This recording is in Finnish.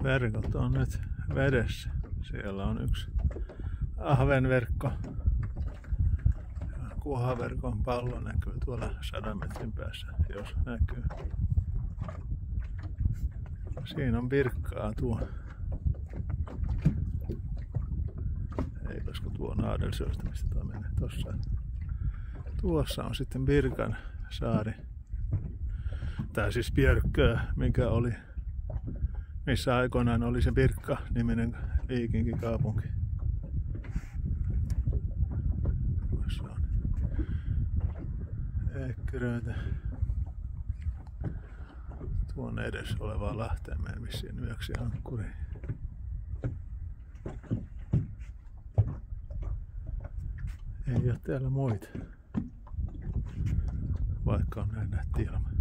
Verkot on nyt vedessä. Siellä on yksi ahvenverkko. Kuhaverkon pallo näkyy tuolla 100 metrin päässä, jos näkyy. Siinä on virkkaa tuo. Eipäskö tuo Naadelsjöstä, mistä tuo menee tossa. Tuossa on sitten Birkan saari. Tää siis Björkö, mikä oli, missä aikoinaan oli se Birka-niminen viikinkikaupunki. Tuossa on Eckeröitä. Tuon edessä olevaa Lahteen menen vissiin yöksi ankkuriin. Ei ole täällä muita, vaikka on näin nätti ilma.